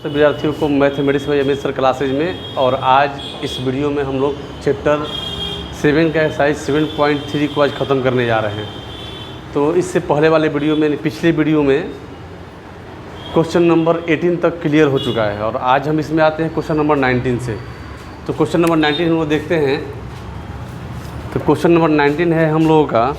तो विद्यार्थियों को मैथमेटिक्स में एमएस सर क्लासेज में। और आज इस वीडियो में हम लोग चैप्टर 7 का एक्सरसाइज 7.3 को आज ख़त्म करने जा रहे हैं। तो इससे पहले वाले वीडियो में, पिछले वीडियो में क्वेश्चन नंबर 18 तक क्लियर हो चुका है और आज हम इसमें आते हैं क्वेश्चन नंबर 19 से। तो क्वेश्चन नंबर 19 हम लोग देखते हैं। तो क्वेश्चन नंबर 19 है हम लोगों का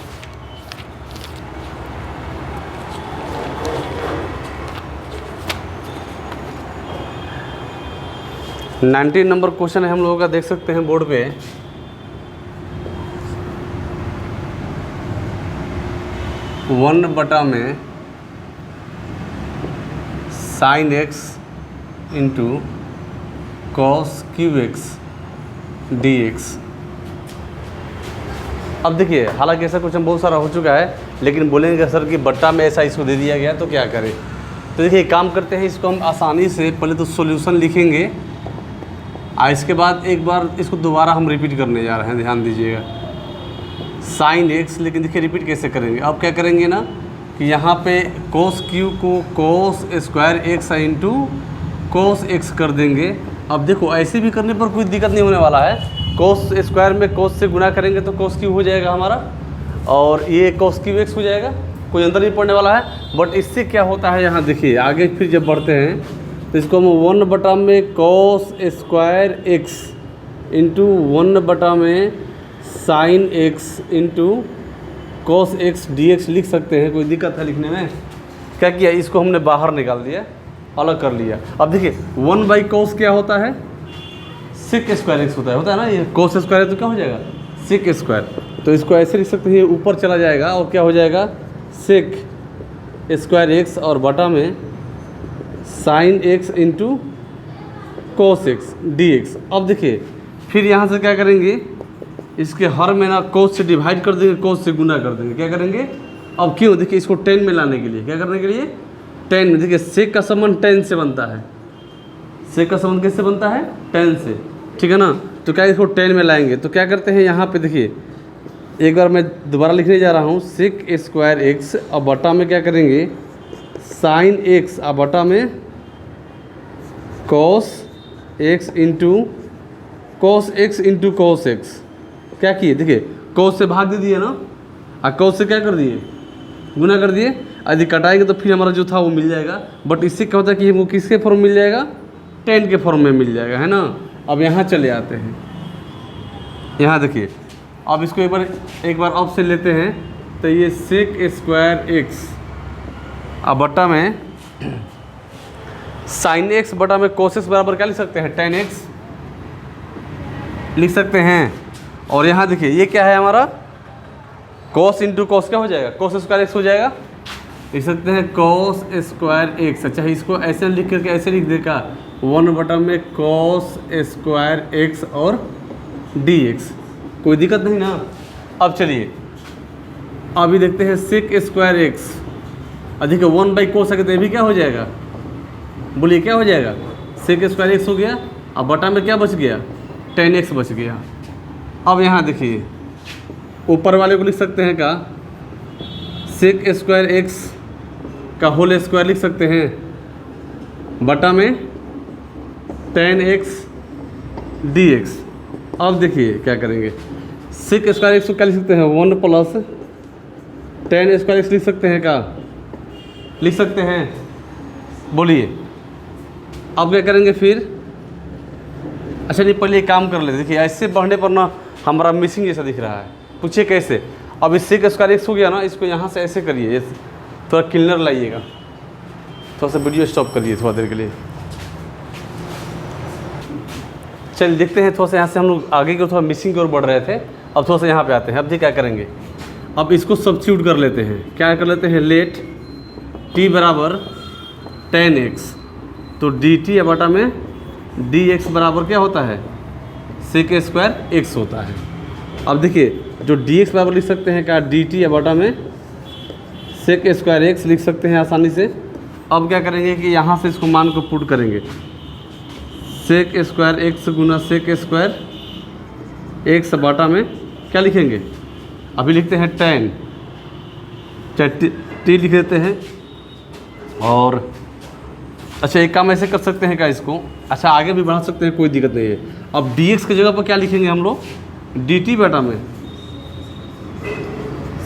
नंबर क्वेश्चन है हम लोगों का, देख सकते हैं बोर्ड पे। वन बटा में sine x into cos Q x D x. अब देखिए, हालांकि ऐसा क्वेश्चन बहुत सारा हो चुका है, लेकिन बोलेंगे सर कि बट्टा में ऐसा इसको दे दिया गया तो क्या करें। तो देखिए काम करते हैं, इसको हम आसानी से पहले तो सॉल्यूशन लिखेंगे और इसके बाद एक बार इसको दोबारा हम रिपीट करने जा रहे हैं, ध्यान दीजिएगा। साइन एक्स, लेकिन देखिए रिपीट कैसे करेंगे। अब क्या करेंगे ना कि यहाँ पे कोस क्यू को cos square x into cos x कर देंगे। अब देखो ऐसे भी करने पर कोई दिक्कत नहीं होने वाला है। कोस स्क्वायर में कोस से गुना करेंगे तो कोस क्यू हो जाएगा हमारा, और ये कोस क्यू एक्स हो जाएगा, कोई अंदर नहीं पड़ने वाला है। बट इससे क्या होता है, यहाँ देखिए आगे फिर जब बढ़ते हैं तो इसको हम 1 बटा में कोस स्क्वायर एक्स इंटू 1 बटा में sine x into cos x D x लिख सकते हैं। कोई दिक्कत है लिखने में? क्या किया, इसको हमने बाहर निकाल दिया, अलग कर लिया। अब देखिए 1 बाई कोस क्या होता है, सिक स्क्वायर एक्स होता है ना। ये कोस स्क्वायर है तो क्या हो जाएगा, सिक स्क्वायर। तो इसको ऐसे लिख सकते हैं, ये ऊपर चला जाएगा और क्या हो जाएगा, सिक स्क्वायर एक्स और बटा में sine x into cos x D x. अब देखिए फिर यहाँ से क्या करेंगे, इसके हर में ना कोस से डिवाइड कर देंगे, कोस से गुना कर देंगे। क्या करेंगे, अब क्यों, देखिए इसको 10 में लाने के लिए क्या करने के लिए, 10 में। देखिए सेक का संबंध 10 से बनता है। सेक का संबंध किससे बनता है, 10 से, ठीक है ना। तो क्या इसको 10 में लाएंगे तो क्या करते हैं, यहाँ पे देखिए एक बार मैं दोबारा लिखने जा रहा हूँ, सेक स्क्वायर एक्स और बटा में क्या करेंगे, साइन एक्स और बटा में cos x into cos x into cos x. क्या किए, देखिए कॉस से भाग दे दिए ना, और कॉस से क्या कर दिए, गुना कर दिए। यदि कटाएंगे तो फिर हमारा जो था वो मिल जाएगा। बट इससे क्या होता है कि वो किसके फॉर्म मिल जाएगा, 10 के फॉर्म में मिल जाएगा, है ना। अब यहाँ चले आते हैं, यहाँ देखिए अब इसको एक बार अब से लेते हैं। तो ये सेक स्क्वायर एक्स और बटा में साइन एक्स बटा में कोस एक्स बराबर क्या लिख सकते हैं, 10x लिख सकते हैं। और यहाँ देखिए ये क्या है हमारा, कोस इंटू कोस क्या हो जाएगा, कोस स्क्वायर एक्स हो जाएगा। लिख सकते हैं कोस स्क्वायर एक्स। अच्छा इसको ऐसे लिख करके ऐसे लिख देगा, 1 बटा में कोस स्क्वायर एक्स और डी एक्स। कोई दिक्कत नहीं ना। अब चलिए अभी देखते हैं सेक स्क्वायर एक्स अधिक 1 बाई कोस है तो ये भी क्या हो जाएगा, बोलिए क्या हो जाएगा, सेक स्क्वायर एक्स हो गया। अब बटा में क्या बच गया, 10x बच गया। अब यहाँ देखिए ऊपर वाले को लिख सकते हैं का, सेक स्क्वायर एक्स का होल स्क्वायर लिख सकते हैं, बटा में 10x dx। अब देखिए क्या करेंगे, सेक स्क्वायर एक्स को क्या लिख सकते हैं, 1 प्लस 10 स्क्वायर एक्स लिख सकते हैं, का लिख सकते हैं, बोलिए। अब क्या करेंगे फिर, अच्छा नहीं पहले एक काम कर लेते। देखिए ऐसे बढ़ने पर ना हमारा मिसिंग जैसा दिख रहा है, पूछिए कैसे। अब इस सेक स्क्वायर एक्स हो गया ना, इसको यहाँ से ऐसे करिए, थोड़ा क्लीनर लाइएगा, थोड़ा सा वीडियो स्टॉप करिए थोड़ा देर के लिए। चलिए देखते हैं, थोड़ा सा यहाँ से हम लोग आगे की थोड़ा मिसिंग की ओर बढ़ रहे थे, अब थोड़ा सा यहाँ पे आते हैं। अब देखिए क्या करेंगे, अब इसको सब्स्टिट्यूट कर लेते हैं। क्या कर लेते हैं, लेट t बराबर 10x, तो dt बटा में dx बराबर क्या होता है, सेक स्क्वायर x होता है। अब देखिए जो dx बराबर लिख सकते हैं क्या, dt बटा में सेक स्क्वायर x लिख सकते हैं आसानी से। अब क्या करेंगे कि यहाँ से इसको मान को पुट करेंगे, सेक स्क्वायर एक्स गुना सेक स्क्वायर एक्स बटा में क्या लिखेंगे, अभी लिखते हैं 10, चाहे टी लिख देते हैं, और अच्छा एक काम ऐसे कर सकते हैं क्या इसको, अच्छा आगे भी बढ़ा सकते हैं, कोई दिक्कत नहीं है। अब dx की जगह पर क्या लिखेंगे हम लोग, dt बटा में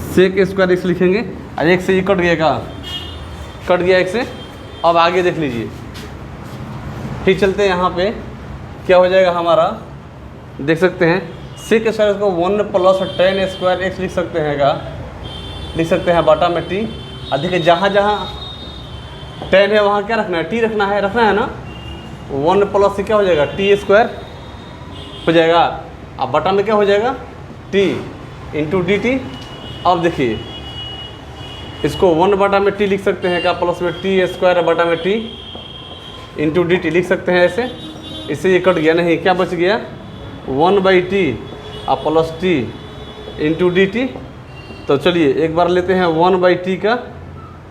सेक स्क्वायर एक्स लिखेंगे। और एक से ये कट गया, का कट गया एक से। अब आगे देख लीजिए, ठीक चलते हैं, यहाँ पे क्या हो जाएगा हमारा, देख सकते हैं सेक स्क्वायर को 1 प्लस tan स्क्वायर एक्स लिख सकते हैं, का लिख सकते हैं बटा में t। और देखिए जहाँ जहाँ tan है वहाँ क्या रखना है, t रखना है ना। 1 प्लस से क्या हो जाएगा, t स्क्वायर हो जाएगा। अब बटा में क्या हो जाएगा, t इंटू डी टी। अब देखिए इसको 1 बटा में t लिख सकते हैं, क्या प्लस में t स्क्वायर बटा में t इंटू डी टी लिख सकते हैं ऐसे। इससे ये कट गया, नहीं क्या बच गया, 1/t और plus t into D T. तो चलिए एक बार लेते हैं 1/t का,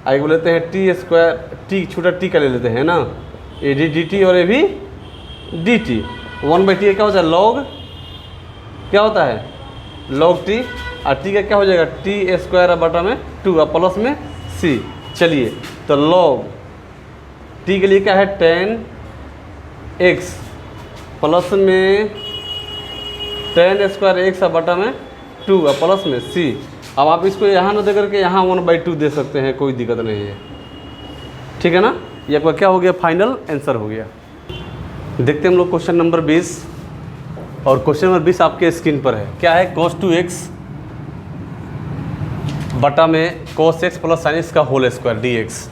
एक बार लेते हैं t स्क्वायर, t छोटा t का ले लेते हैं ना, ये डी टी और ये भी डी टी। 1/t क्या होता है, लॉग क्या होता है, लॉग t। और t का क्या हो जाएगा, t स्क्वायर बटा में 2 और प्लस में c। चलिए तो लॉग t के लिए क्या है, tan x प्लस में tan स्क्वायर एक्स बटा में 2 और प्लस में c। अब आप इसको यहाँ ना दे करके यहाँ 1/2 दे सकते हैं, कोई दिक्कत नहीं है, ठीक है ना। ये आपका क्या हो गया, फाइनल आंसर हो गया। देखते हैं हम लोग क्वेश्चन नंबर 20, और क्वेश्चन नंबर 20 आपके स्क्रीन पर है। क्या है, cos 2x बटा में cos x plus sin x का होल स्क्वायर dx।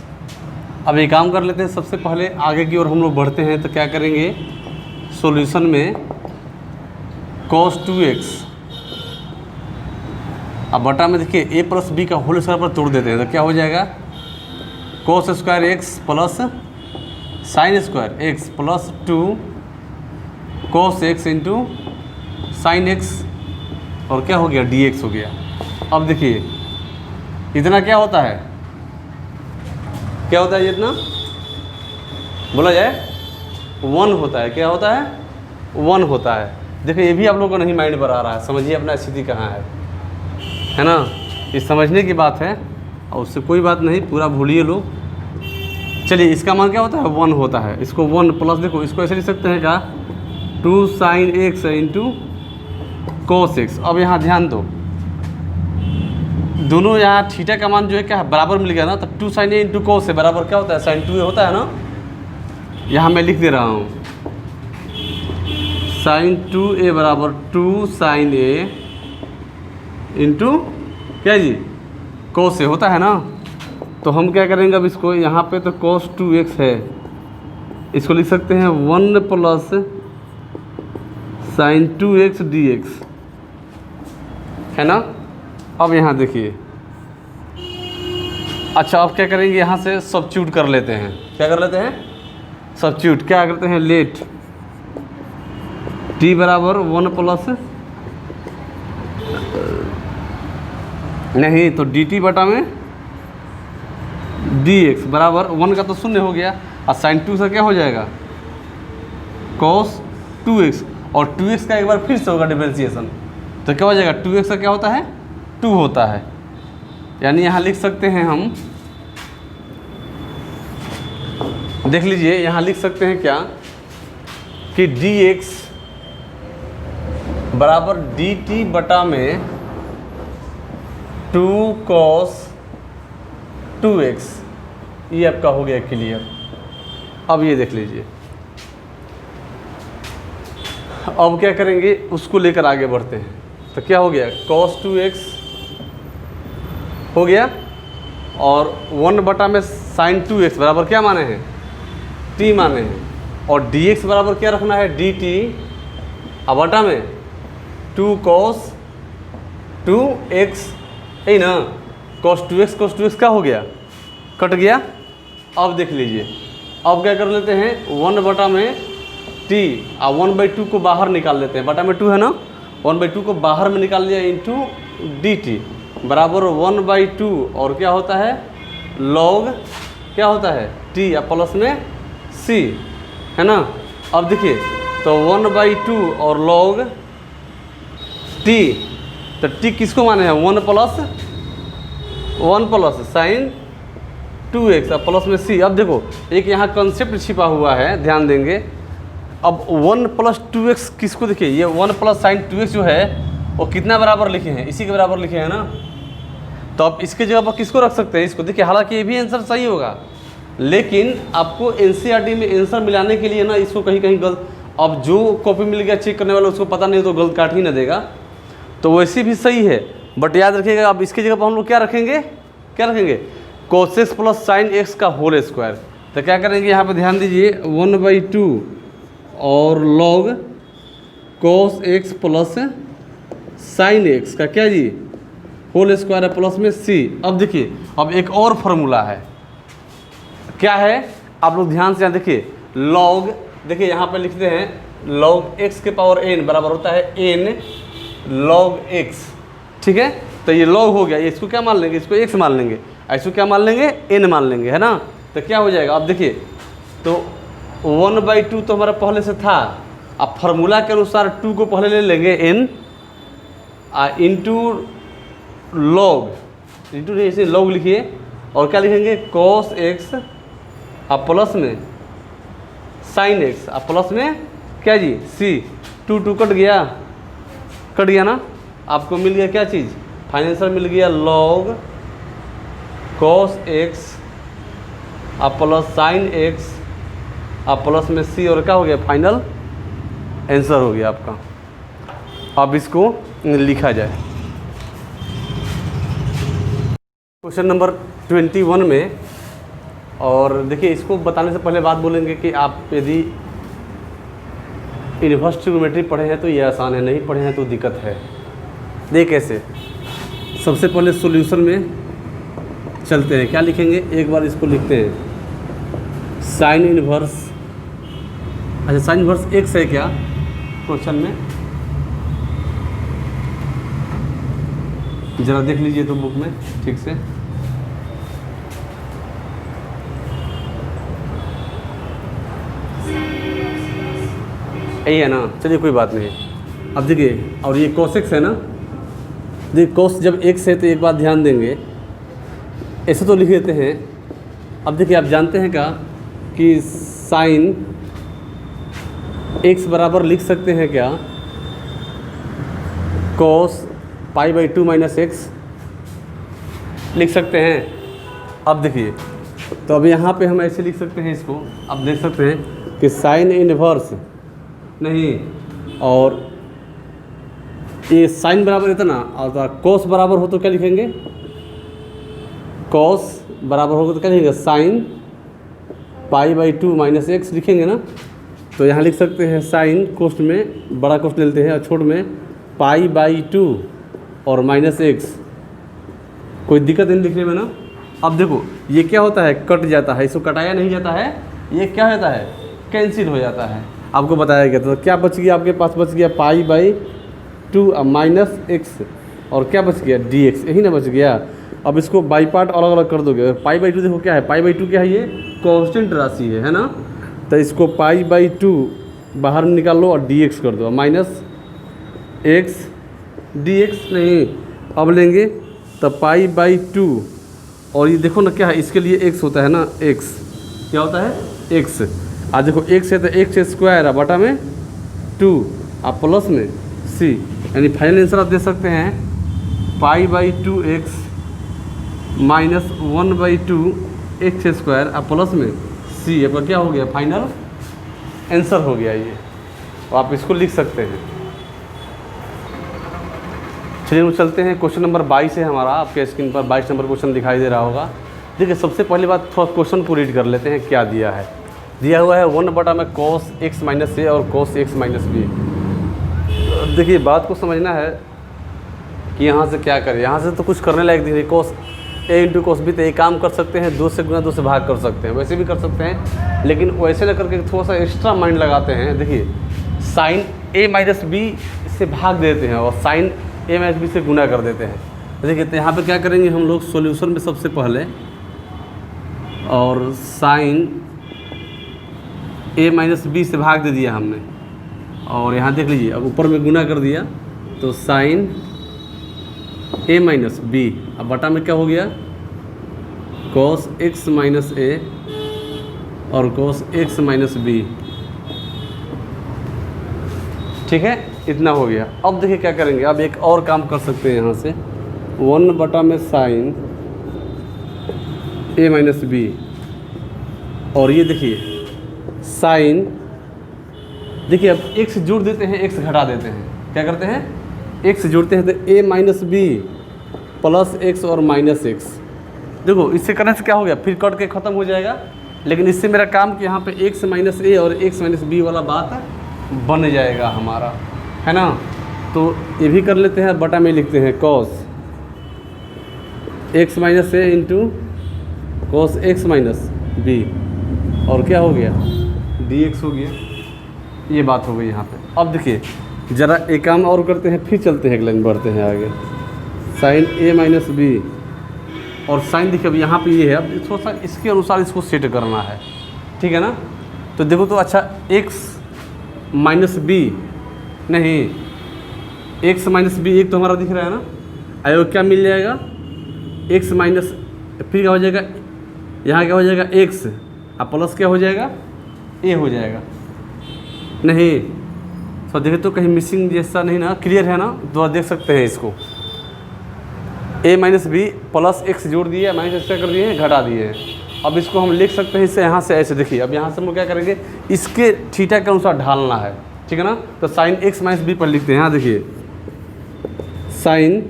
अब ये काम कर लेते हैं, सबसे पहले आगे की ओर हम लोग बढ़ते हैं। तो क्या करेंगे, सॉल्यूशन में cos 2x अब बटा में देखिए a प्लस b का होल स्क्वायर पर तोड़ देते हैं। तो क्या हो जाएगा, cos square x plus sine square x plus 2 cos x into sine x, और क्या हो गया, dx हो गया। अब देखिए इतना क्या होता है, क्या होता है ये इतना, बोला जाए 1 होता है। क्या होता है, 1 होता है। देखिए ये भी आप लोगों को नहीं माइंड पर आ रहा है, समझिए अपना स्थिति कहाँ है ना। ये समझने की बात है, और उससे कोई बात नहीं, पूरा भूलिए लोग। चलिए इसका मान क्या होता है, 1 होता है। इसको 1 प्लस, देखो इसको ऐसे लिख सकते हैं क्या, 2 sine x into cos x. अब यहाँ ध्यान दो, दोनों यहाँ थीटा का मान जो है क्या है, बराबर मिल गया ना। तो 2 साइन ए इंटू कोस से बराबर क्या होता है, साइन 2a होता है ना। यहाँ मैं लिख दे रहा हूँ, साइन 2a बराबर 2 साइन ए इंटू क्या जी, कोस से होता है ना। तो हम क्या करेंगे, अब इसको यहाँ पे तो cos 2x है, इसको लिख सकते हैं 1 प्लस साइन 2x dx, है ना। अब यहाँ देखिए, अच्छा अब क्या करेंगे, यहाँ से सब्स्टिट्यूट कर लेते हैं। क्या कर लेते हैं, सब्स्टिट्यूट। क्या करते हैं, लेट t बराबर 1 प्लस, नहीं तो dt बटा में dx बराबर 1 का तो शून्य हो गया, और साइन 2 से क्या हो जाएगा, cos 2x, और 2x का एक बार फिर से होगा डिफरेंशिएशन। तो क्या हो जाएगा, 2x का क्या होता है, 2 होता है। यानी यहाँ लिख सकते हैं हम, देख लीजिए यहाँ लिख सकते हैं क्या, कि dx बराबर dt बटा में 2 cos 2x। ये आपका हो गया क्लियर। अब ये देख लीजिए, अब क्या करेंगे, उसको लेकर आगे बढ़ते हैं। तो क्या हो गया, cos 2x हो गया, और 1 बटा में साइन 2x बराबर क्या माने हैं, t माने हैं, और dx बराबर क्या रखना है, dt, और बटा में 2 cos 2x है ना। cos 2x क्या हो गया, कट गया। अब देख लीजिए, अब क्या कर लेते हैं, 1 बटा में t और 1/2 को बाहर निकाल लेते हैं, बटा में 2 है ना, 1/2 को बाहर में निकाल लिया इंटू dt बराबर 1/2, और क्या होता है, log क्या होता है, t या प्लस में c, है ना। अब देखिए तो 1/2 और log t, तो t किसको माने हैं, 1 प्लस साइन 2x अब प्लस में c। अब देखो एक यहाँ कंसेप्ट छिपा हुआ है, ध्यान देंगे। अब 1 + 2x किसको, देखिए ये 1 + sin 2x जो है वो कितना बराबर लिखे हैं, इसी के बराबर लिखे हैं ना। तो अब इसके जगह पर किसको रख सकते हैं, इसको। देखिए हालांकि ये भी आंसर सही होगा, लेकिन आपको एनसीईआरटी में आंसर मिलाने के लिए ना इसको कहीं कहीं गलत, अब जो कॉपी मिल गया चेक करने वाला उसको पता नहीं तो गलत काट ही ना देगा, तो वैसे भी सही है। बट याद रखिएगा अब इसकी जगह पर हम लोग क्या रखेंगे, क्या रखेंगे, cos x + sin x का होल स्क्वायर। तो क्या करेंगे यहाँ पे ध्यान दीजिए, 1/2 और log cos x + sin x का क्या जी, होल स्क्वायर है प्लस में c। अब देखिए अब एक और फार्मूला है, क्या है, आप लोग ध्यान से यहाँ देखिए, log, देखिए यहाँ पे लिखते हैं log x के पावर n बराबर होता है n log x, ठीक है। तो ये log हो गया, इसको क्या मान लेंगे, इसको x मान लेंगे, इसको क्या मान लेंगे, n मान लेंगे, है ना। तो क्या हो जाएगा, अब देखिए तो 1/2 तो हमारा पहले से था, अब फार्मूला के अनुसार 2 को पहले ले लेंगे n इंटू log, इंटू नहीं इसे log लिखिए, और क्या लिखेंगे cos x अब प्लस में sin x अब प्लस में क्या जी c। 2 कट गया ना, आपको मिल गया क्या चीज़, फाइनल आंसर मिल गया log cos x अब प्लस sin x अब प्लस में c, और क्या हो गया, फाइनल आंसर हो गया आपका। अब इसको लिखा जाए। क्वेश्चन नंबर 21 में, और देखिए इसको बताने से पहले बात बोलेंगे कि आप यदि इन्वर्स ट्रिग्नोमेट्री पढ़े हैं तो ये आसान है, नहीं पढ़े हैं तो दिक्कत है। देख कैसे, सबसे पहले सॉल्यूशन में चलते हैं, क्या लिखेंगे, एक बार इसको लिखते हैं साइन इन्वर्स, अच्छा साइन इन्वर्स x है क्या क्वेश्चन में, ज़रा देख लीजिए तो बुक में ठीक से। यही है ना, चलिए कोई बात नहीं। अब देखिए, और ये cos x है ना, देखिए cos जब x है तो एक बात ध्यान देंगे, ऐसे तो लिख देते हैं। अब देखिए आप जानते हैं क्या कि साइन x बराबर लिख सकते हैं क्या, cos π/2 - x लिख सकते हैं। अब देखिए तो अब यहाँ पे हम ऐसे लिख सकते हैं इसको, अब देख सकते हैं कि साइन इनवर्स नहीं, और ये साइन बराबर इतना और कोस बराबर हो तो क्या लिखेंगे, कोस बराबर होगा तो क्या लिखेंगे, साइन π/2 - x लिखेंगे ना। तो यहाँ लिख सकते हैं साइन कोष्ट में बड़ा कोष्ट लेते हैं और छोट में π/2 और -x, कोई दिक्कत नहीं लिखने में ना। अब देखो ये क्या होता है, कट जाता है, इसको कटाया नहीं जाता है, ये क्या होता है, कैंसिल हो जाता है। आपको बताया गया, तो क्या बच गया आपके पास, बच गया π/2 -x, और क्या बच गया dx, यही ना बच गया। अब इसको बाई पार्ट अलग अलग कर दोगे, π/2 देखो क्या है, π/2 क्या है, ये कांस्टेंट राशि है ना। तो इसको π/2 बाहर निकाल लो और dx कर दो, -x dx नहीं, अब लेंगे तो π/2, और ये देखो ना क्या है, इसके लिए x होता है ना, x क्या होता है, x। आज देखो x है तो x² बटा में 2 आप प्लस में c, यानी फाइनल आंसर आप दे सकते हैं π/2x -1/2 x² आप प्लस में c, आपका क्या हो गया, फाइनल आंसर हो गया ये, तो आप इसको लिख सकते हैं। चलिए हम चलते हैं, क्वेश्चन नंबर 22 है हमारा, आपके स्क्रीन पर 22 नंबर क्वेश्चन दिखाई दे रहा होगा। देखिए सबसे पहली बात थोड़ा क्वेश्चन को रीड कर लेते हैं, क्या दिया है। दिया हुआ है 1/में cos x - a और cos x - b। देखिए बात को समझना है कि यहाँ से क्या करें, यहाँ से तो कुछ करने लायक नहीं, cos a × cos b, तो एक काम कर सकते हैं 2 से गुना 2 से भाग कर सकते हैं, वैसे भी कर सकते हैं, लेकिन वैसे ना करके थोड़ा सा एक्स्ट्रा माइंड लगाते हैं। देखिए साइन a - b से भाग देते हैं और साइन a - b से गुना कर देते हैं। देखिए तो यहाँ पे क्या करेंगे हम लोग सॉल्यूशन में सबसे पहले, और साइन a - b से भाग दे दिया हमने, और यहाँ देख लीजिए अब ऊपर में गुना कर दिया तो साइन a - b, अब बटा में क्या हो गया, कॉस एक्स माइनस ए और कॉस एक्स माइनस बी। ठीक है, इतना हो गया। अब देखिए क्या करेंगे, अब एक और काम कर सकते हैं यहाँ से, 1/में साइन ए माइनस बी, और ये देखिए साइन, देखिए अब एक्स जोड़ देते हैं, एक्स घटा देते हैं, क्या करते हैं, एक्स जोड़ते हैं तो ए माइनस बी प्लस एक्स और माइनस एक्स। देखो इससे करने से क्या हो गया, फिर कट के ख़त्म हो जाएगा, लेकिन इससे मेरा काम कि यहाँ पे एक्स माइनस ए और एक्स माइनस बी वाला बात बन जाएगा हमारा, है ना। तो ये भी कर लेते हैं, बटा में लिखते हैं cos x minus a into cos x minus b, और क्या हो गया, डी एक्स हो गया। ये बात हो गई यहाँ पे। अब देखिए ज़रा एक काम और करते हैं, फिर चलते हैं, एक लाइन बढ़ते हैं आगे। साइन ए माइनस बी, और साइन देखिए अब यहाँ पे ये है, अब थोड़ा सा इसके अनुसार इसको सेट करना है, ठीक है ना। तो देखो तो अच्छा, एक्स माइनस बी नहीं, एक्स माइनस बी एक तो हमारा दिख रहा है ना, आयो क्या मिल जाएगा, एक्स माइनस, फिर क्या हो जाएगा, यहाँ क्या हो जाएगा एक्स, अब प्लस क्या हो जाएगा, ए हो जाएगा। नहीं तो देखे तो कहीं मिसिंग जैसा नहीं ना, क्लियर है ना, तो देख सकते हैं इसको, ए माइनस बी प्लस एक्स जोड़ दिए, माइनस एक्स क्या कर दिए हैं, घटा दिए हैं। अब इसको हम लिख सकते हैं इससे, यहाँ से ऐसे देखिए, अब यहाँ से हम क्या करेंगे, इसके थीटा के अनुसार ढालना है, ठीक है ना। तो साइन एक्स माइनस बी पर लिखते हैं, यहाँ देखिए साइन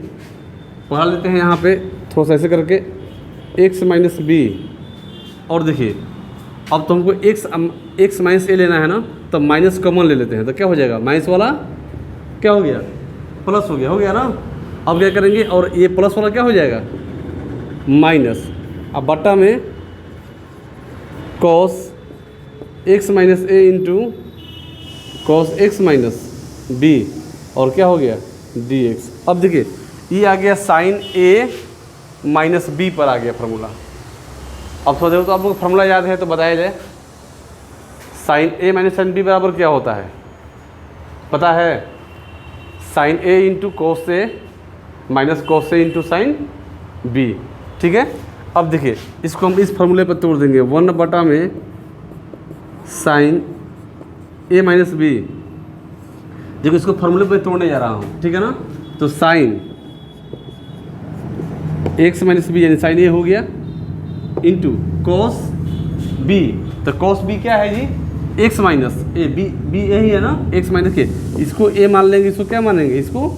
पढ़ा लेते हैं यहाँ पे थोड़ा सा ऐसे करके, एक्स माइनस बी, और देखिए अब तो हमको एक्स माइनस ए लेना है ना, तो माइनस कॉमन ले लेते हैं, तो क्या हो जाएगा, माइनस वाला क्या हो गया, प्लस हो गया ना। अब क्या करेंगे, और ये प्लस वाला क्या हो जाएगा, माइनस, अब बट्टा में cos x minus a into cos x minus b, और क्या हो गया, डी एक्स। अब देखिए ये आ गया साइन ए माइनस बी पर आ गया फार्मूला। अब थोड़ा देखो तो आप लोग फार्मूला याद है तो बताया जाए, साइन ए माइनस साइन बी बराबर क्या होता है, पता है, sign A into cos A minus cos A into sine B, ठीक है। अब देखिए इसको हम इस फार्मूले पर तोड़ देंगे, 1/में साइन ए माइनस बी, देखो इसको फार्मूले पर तोड़ने जा रहा हूँ, ठीक है ना। तो साइन एक्स माइनस बी यानी साइन ए हो गया इंटू कॉस बी, तो कॉस बी क्या है जी, एक्स माइनस ए, बी यही है ना, एक्स माइनस के, इसको ए मान लेंगे, इसको क्या मानेंगे, इसको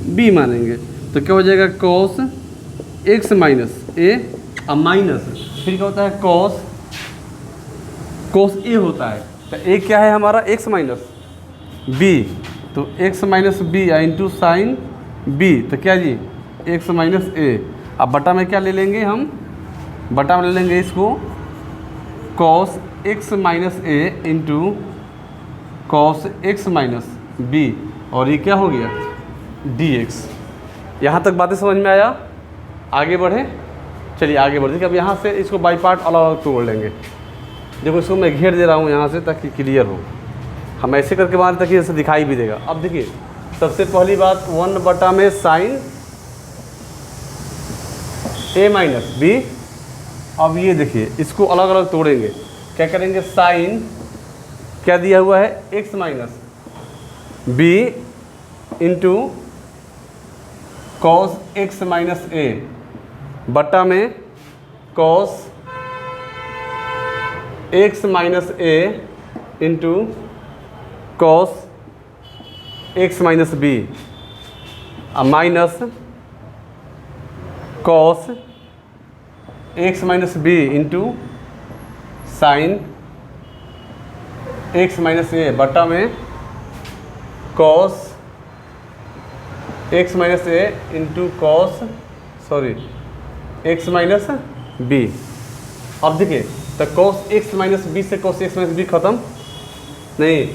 बी मानेंगे, तो क्या हो जाएगा कॉस एक्स माइनस ए, अब माइनस फिर क्या होता है कॉस ए होता है, तो ए क्या है हमारा, एक्स माइनस बी, तो X minus B into sine B, तो क्या जी एक्स माइनस ए। अब बटा में क्या ले लेंगे हम, बटा में ले लेंगे इसको cos x minus a into cos x minus b, और ये क्या हो गया, डी एक्स। यहाँ तक बातें समझ में आया, आगे बढ़े, चलिए आगे बढ़। देखिए अब यहाँ से इसको बाई पार्ट अलग अलग तोड़ लेंगे। देखो इसको मैं घेर दे रहा हूँ यहाँ से ताकि क्लियर हो, हम ऐसे करके मान ताकि ऐसे दिखाई भी देगा। अब देखिए सबसे पहली बात 1/में साइन ए माइनस बी, अब ये देखिए इसको अलग अलग तोड़ेंगे, क्या करेंगे, साइन क्या दिया हुआ है, x minus B into cos x minus a, बट्टा में cos x minus a into cos x minus b, minus cos x minus B into sine x minus a, बटा में cos x minus a into cos x minus b. अब देखिए तो cos x minus b से cos x minus b खत्म नहीं,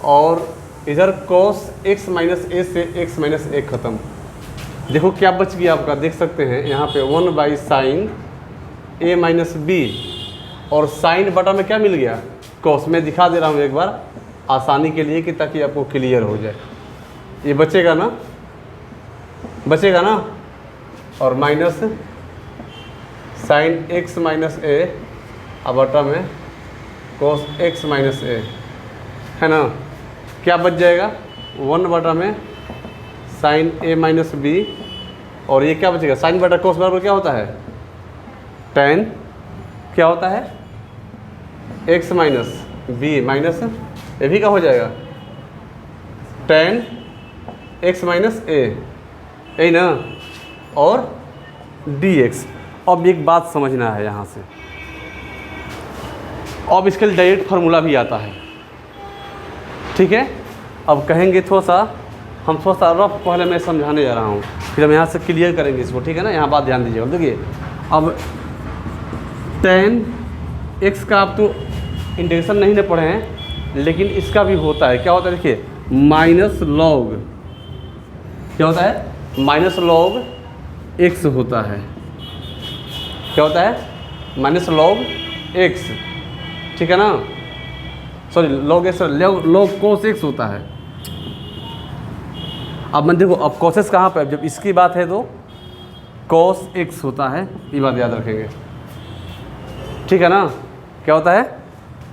और इधर कॉस एक्स माइनस ए से एक्स माइनस ए खत्म। देखो क्या बच गया आपका, देख सकते हैं यहाँ पे 1 साइन ए माइनस बी, और साइन बटा में क्या मिल गया, कॉस। मैं दिखा दे रहा हूँ एक बार आसानी के लिए कि ताकि आपको क्लियर हो जाए। ये बचेगा ना, बचेगा ना, और माइनस साइन एक्स माइनस ए अब बटा में कोस एक्स माइनस ए, है ना। क्या बच जाएगा, 1 बटा में साइन ए माइनस बी, और ये क्या बचेगा, साइन बटा कोस बराबर क्या होता है, tan क्या होता है, एक्स माइनस बी माइनस ए भी का हो जाएगा tan एक्स माइनस ए, यही ना, और dx। अब एक बात समझना है यहाँ से, अब इसके लिए डायरेक्ट फार्मूला भी आता है, ठीक है। अब कहेंगे हम थोड़ा सा रफ पहले मैं समझाने जा रहा हूँ, फिर हम यहाँ से क्लियर करेंगे इसको, ठीक है ना। यहाँ बात ध्यान दीजिएगा। देखिए अब tan x का आप तो इंटीग्रेशन नहीं ना पढ़े हैं, लेकिन इसका भी होता है, क्या होता है देखिए, माइनस लॉग, क्या होता है, माइनस लॉग x होता है, क्या होता है, माइनस लॉग x, ठीक है ना, sorry log x, log cos x होता है। अब मैं देखो, अब कोसेस कहाँ पे, जब इसकी बात है तो कोस एक्स होता है, ये बात याद रखेंगे, ठीक है ना। क्या होता है,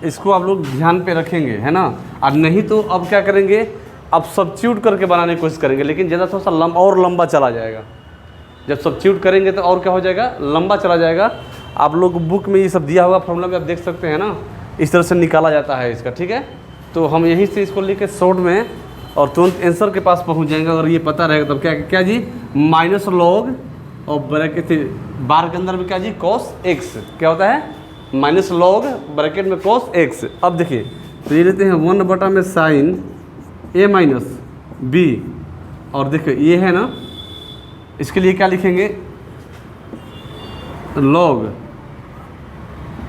इसको आप लोग ध्यान पे रखेंगे, है ना। अब नहीं तो अब क्या करेंगे, अब सब्स्टिट्यूट करके बनाने की कोशिश करेंगे, लेकिन ज़्यादा थोड़ा सा और लंबा चला जाएगा। जब सब्स्टिट्यूट करेंगे तो और क्या हो जाएगा, लंबा चला जाएगा। आप लोग बुक में ये सब दिया हुआ फॉर्मूला में आप देख सकते हैं ना, इस तरह से निकाला जाता है इसका, ठीक है। तो हम यहीं से इसको लिख के शॉर्ट में और तुरंत आंसर के पास पहुंच जाएंगे। अगर ये पता रहेगा तब क्या जी, माइनस लॉग और ब्रैकेट बार के अंदर में क्या जी, कॉस एक्स, क्या होता है, माइनस लॉग ब्रैकेट में कॉस एक्स। अब देखिए तो ये लेते हैं 1 बटा में साइन ए माइनस बी, और देखिए ये है ना, इसके लिए क्या लिखेंगे, लॉग,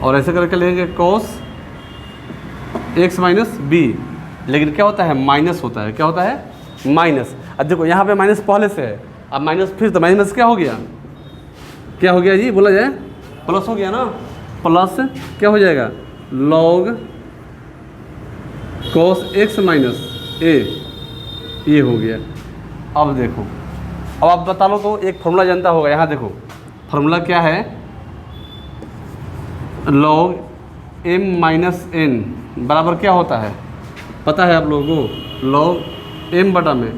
और ऐसे करके लेंगे कॉस एक्स माइनस बी, लेकिन क्या होता है, माइनस होता है, क्या होता है, माइनस। अब देखो यहाँ पे माइनस पहले से है, अब माइनस फिर तो माइनस क्या हो गया, क्या हो गया जी, बोला जाए प्लस हो गया ना, प्लस क्या हो जाएगा, लॉग कॉस एक्स माइनस ए, ये हो गया। अब देखो, अब आप बता लो तो एक फॉर्मूला जानता होगा, यहाँ देखो फॉर्मूला क्या है, लॉग एम माइनस एन बराबर क्या होता है, पता है आप लोगों को, लॉग एम बटा में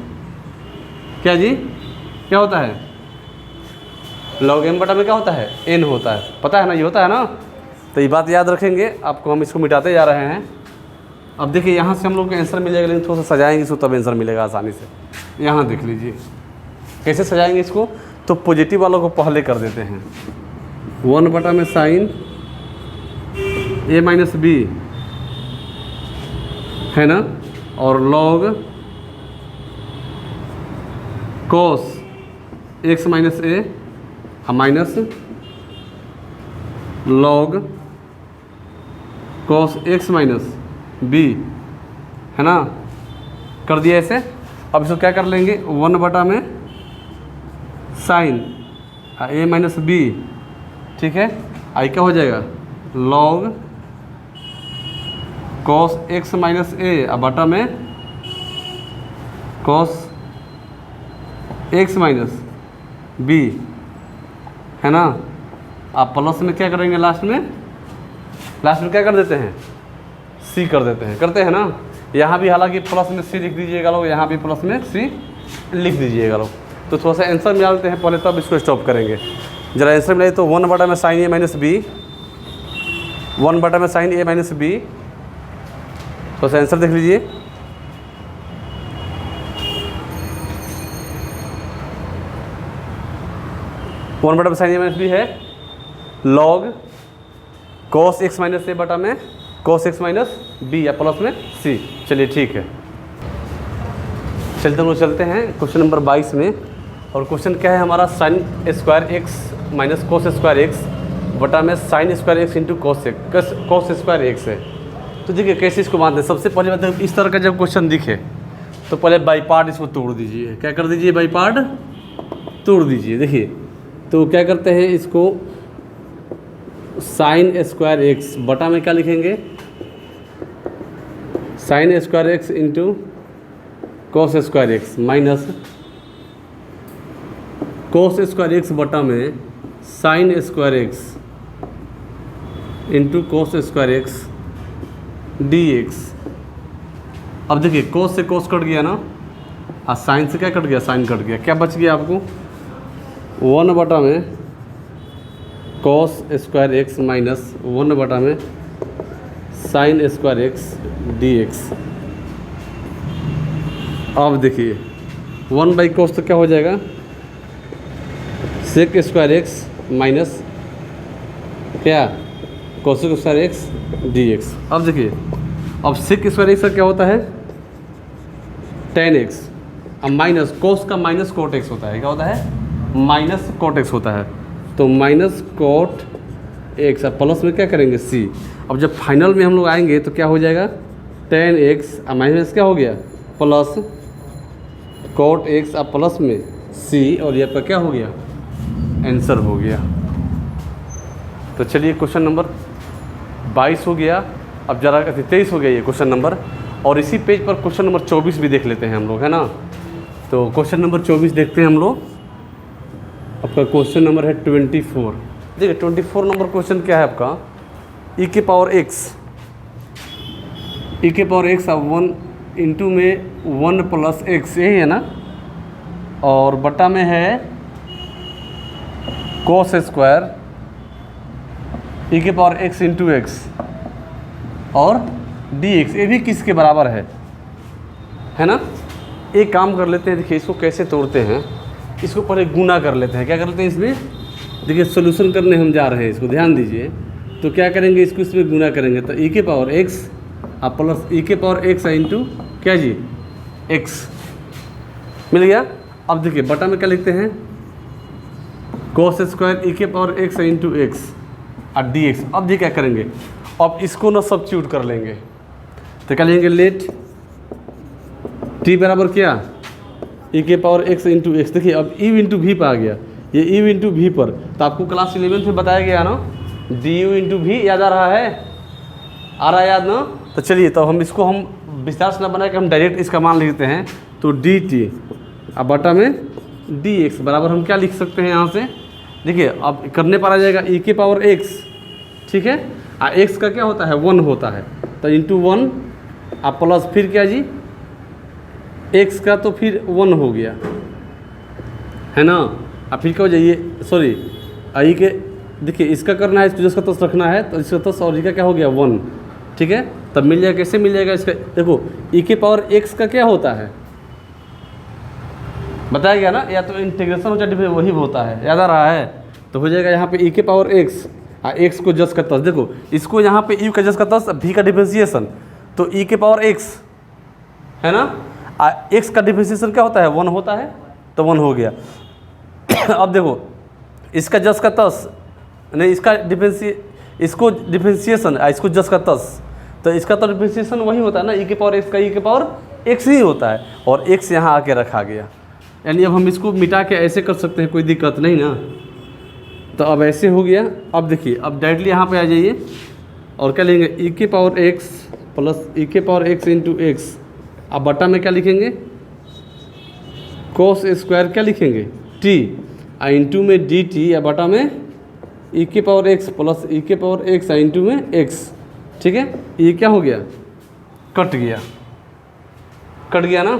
क्या जी, क्या होता है, लॉग एम बटा में क्या होता है, एन होता है, पता है ना, ये होता है ना। तो ये बात याद रखेंगे, आपको हम इसको मिटाते जा रहे हैं। अब देखिए यहाँ से हम लोग को आंसर मिल जाएगा, लेकिन थोड़ा सा सजाएंगे इसको तब आंसर मिलेगा आसानी से। यहाँ देख लीजिए कैसे सजाएंगे इसको, तो पॉजिटिव वालों को पहले कर देते हैं, 1 बटा में साइन ए माइनस बी, है ना, और log cos x minus a minus log cos x minus b, है ना, कर दिया ऐसे। अब इसको क्या कर लेंगे, 1 बटा में साइन ए माइनस बी, ठीक है, आई क्या हो जाएगा, लॉग कॉस एक्स माइनस ए अब बटा में कॉस एक्स माइनस बी, है ना। आप प्लस में क्या करेंगे, लास्ट में क्या कर देते हैं, सी कर देते हैं, करते हैं ना। यहाँ भी हालांकि प्लस में सी लिख दीजिएगा लोग, यहाँ भी प्लस में सी लिख दीजिएगा लोग। तो थोड़ा सा आंसर मिला लेते हैं पहले, तब इसको स्टॉप करेंगे। जरा आंसर मिलाइए तो 1 बटा में साइन ए माइनस बी, 1 बटा में साइन ए माइनस बी, तो आंसर देख लीजिए। वन बटा में साइन ए माइनस बी है, log cos x minus a बटा में कॉस एक्स माइनस बी, या प्लस में सी। चलिए ठीक है, चलते हैं क्वेश्चन नंबर 22 में। और क्वेश्चन क्या है हमारा, sine square x minus cos square x बटा में sine square x into cos square x है। तो देखिए कैसे इसको बांधते हैं। सबसे पहले मतलब इस तरह का जब क्वेश्चन दिखे तो पहले बाई पार्ट इसको तोड़ दीजिए। क्या कर दीजिए, बाई पार्ट तोड़ दीजिए। देखिए तो क्या करते हैं, इसको साइन स्क्वायर एक्स बटा में क्या लिखेंगे, sine square x into cos square x minus cos square x बटा में sine square x into cos square x D x. अब देखिए कोस से कोस कट गया ना, और साइन से क्या कट गया, साइन कट गया, क्या बच गया आपको 1 में कोस स्क्वायर एक्स माइनस 1 में sine square x D x. अब देखिए 1/cos तो क्या हो जाएगा, सेक स्क्वायर एक्स माइनस क्या cosec square x D x. अब देखिए अब सेक स्क्वायर एक्स का क्या होता है tan x, अब माइनस कोस का माइनस कोट एक्स होता है, क्या होता है माइनस कोट एक्स होता है, तो माइनस कोट एक्स। अब प्लस में क्या करेंगे c। अब जब फाइनल में हम लोग आएंगे तो क्या हो जाएगा tan x, अब माइनस क्या हो गया प्लस कोट एक्स, अब प्लस में c, और ये आपका क्या हो गया आंसर हो गया। तो चलिए क्वेश्चन नंबर 22 हो गया, अब जरा 23 हो गया ये क्वेश्चन नंबर। और इसी पेज पर क्वेश्चन नंबर 24 भी देख लेते हैं हम लोग, है ना। तो क्वेश्चन नंबर 24 देखते हैं हम लोग। आपका क्वेश्चन नंबर है 24। देखिए 24 नंबर क्वेश्चन क्या है आपका, e के पावर x, अब 1 इंटू में 1 प्लस एक्स, यही है ना, और बटा में है कोस स्क्वायर e के पावर x इंटू एक्स और dx, ये भी किसके बराबर है ना। एक काम कर लेते हैं, देखिए इसको कैसे तोड़ते हैं, इसको पहले गुना कर लेते हैं। क्या कर लेते हैं इसमें, देखिए सोल्यूशन करने हम जा रहे हैं, इसको ध्यान दीजिए। तो क्या करेंगे, इसको इसमें गुना करेंगे, तो e के पावर x आप प्लस e के पावर x इंटू क्या जी x मिल गया। अब देखिए बटा में क्या लिखते हैं कोस स्क्वायर e के पावर x इंटू एक्स और dx। अब ये क्या करेंगे, अब इसको ना सब्स्टिट्यूट कर लेंगे, तो क्या लेंगे लेट t बराबर क्या e के पावर x इंटू एक्स। देखिए अब e इंटू वी पर आ गया, ये e इंटू वी पर, तो आपको क्लास 11 में बताया गया ना du इंटू वी, याद आ रहा है याद ना। तो चलिए तो हम इसको हम विस्तार से ना बना के हम डायरेक्ट इसका मान लिखते हैं, तो dt अब बटा में dx बराबर हम क्या लिख सकते हैं यहाँ से, देखिए अब करने पर आ जाएगा e के पावर x, ठीक है, x का क्या होता है 1 होता है, तो इंटू 1 आप प्लस फिर क्या जी x का तो फिर 1 हो गया, है ना। अब फिर क्या हो जाइए, सॉरी आई के, देखिए इसका करना है, इसको जिसका तस रखना है, तो इसका तस और इसका क्या हो गया 1, ठीक है। तब मिल जाएगा, कैसे मिल जाएगा इसका, देखो e के पावर x का क्या होता है बताया गया ना, या तो इंटीग्रेशन हो चाहे वही होता है, याद आ रहा है। तो हो जाएगा यहाँ पे e के पावर x, x को जस का तस, देखो इसको यहाँ पे u का जस का तस, v का डिफरेंशिएशन, तो e के पावर x है ना, x का डिफरेंशिएशन क्या होता है 1 होता है, तो 1 हो गया। अब देखो इसका जस का तस नहीं, इसको डिफरेंशिएशन, इसको जस का तस, तो इसका तो डिफरेंशिएशन वही होता है ना, e के पावर x का e के पावर x ही होता है, और x यहाँ आके रखा गया। यानी अब हम इसको मिटा के ऐसे कर सकते हैं, कोई दिक्कत नहीं ना। तो अब ऐसे हो गया। अब देखिए अब डायरेक्टली यहाँ पे आ जाइए, और क्या लेंगे e के पावर x प्लस e के पावर x इंटू एक्स, अब बटा में क्या लिखेंगे कोस स्क्वायर क्या लिखेंगे t, इंटू में dt, या बटा में e के पावर x प्लस e के पावर x इंटू में x, ठीक है। ये क्या हो गया कट गया ना।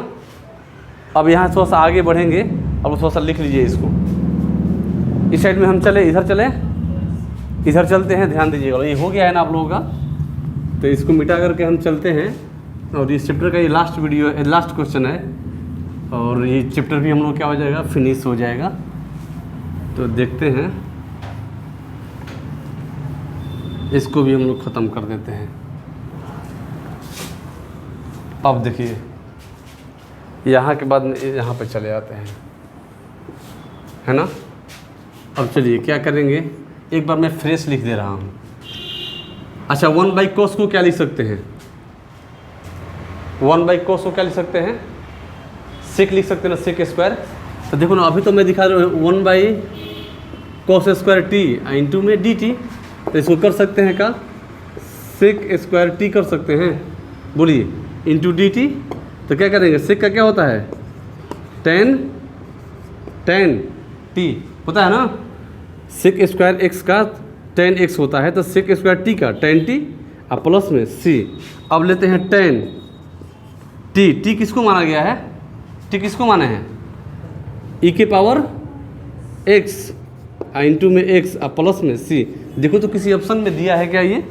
अब यहाँ थोड़ा सा आगे बढ़ेंगे, अब थोड़ा सा लिख लीजिए इसको, इस साइड में हम चले, इधर चलते हैं, ध्यान दीजिएगा। ये हो गया है ना आप लोगों का, तो इसको मिटा करके हम चलते हैं, और इस चैप्टर का ये लास्ट वीडियो है, लास्ट क्वेश्चन है, और ये चैप्टर भी हम लोग क्या हो जाएगा फिनिश हो जाएगा। तो देखते हैं, इसको भी हम लोग ख़त्म कर देते हैं। अब देखिए यहाँ के बाद यहाँ पे चले आते हैं, है ना। अब चलिए क्या करेंगे, एक बार मैं फ्रेश लिख दे रहा हूँ। अच्छा 1/cos को क्या लिख सकते हैं, 1/cos को क्या लिख सकते हैं, सेक लिख सकते हैं ना, सेक स्क्वायर। तो देखो ना अभी तो मैं दिखा रहा हूँ 1/cos स्क्वायर t इंटू में dt, तो इसको कर सकते हैं क्या सेक स्क्वायर t कर सकते हैं, बोलिए इंटू dt। तो क्या करेंगे, सेक का क्या होता है tan t होता है ना, सेक स्क्वायर एक्स का टेन एक्स होता है, तो सेक स्क्वायर टी का टेन टी और प्लस में सी। अब लेते हैं टेन टी, टी किसको माना गया है, टी किसको माने हैं, ई के पावर एक्स इंटू में एक्स और प्लस में सी। देखो तो किसी ऑप्शन में दिया है क्या ये,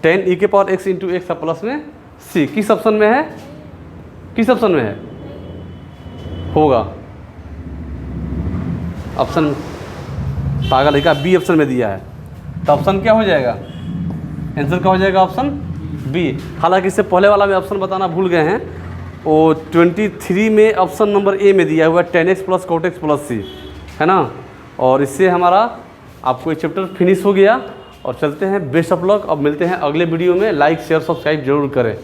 टेन ई के पावर एक्स इंटू एक्स और प्लस में सी, किस ऑप्शन में है, किस ऑप्शन में है होगा, ऑप्शन पागल है क्या, बी ऑप्शन में दिया है, तो ऑप्शन क्या हो जाएगा, आंसर क्या हो जाएगा, ऑप्शन बी। हालांकि इससे पहले वाला में ऑप्शन बताना भूल गए हैं, वो 23 में ऑप्शन नंबर ए में दिया हुआ है 10x plus cot x plus c, है ना। और इससे हमारा आपको ये चैप्टर फिनिश हो गया। और चलते हैं, बेस्ट ऑफ लक। अब मिलते हैं अगले वीडियो में, लाइक शेयर सब्सक्राइब जरूर करें।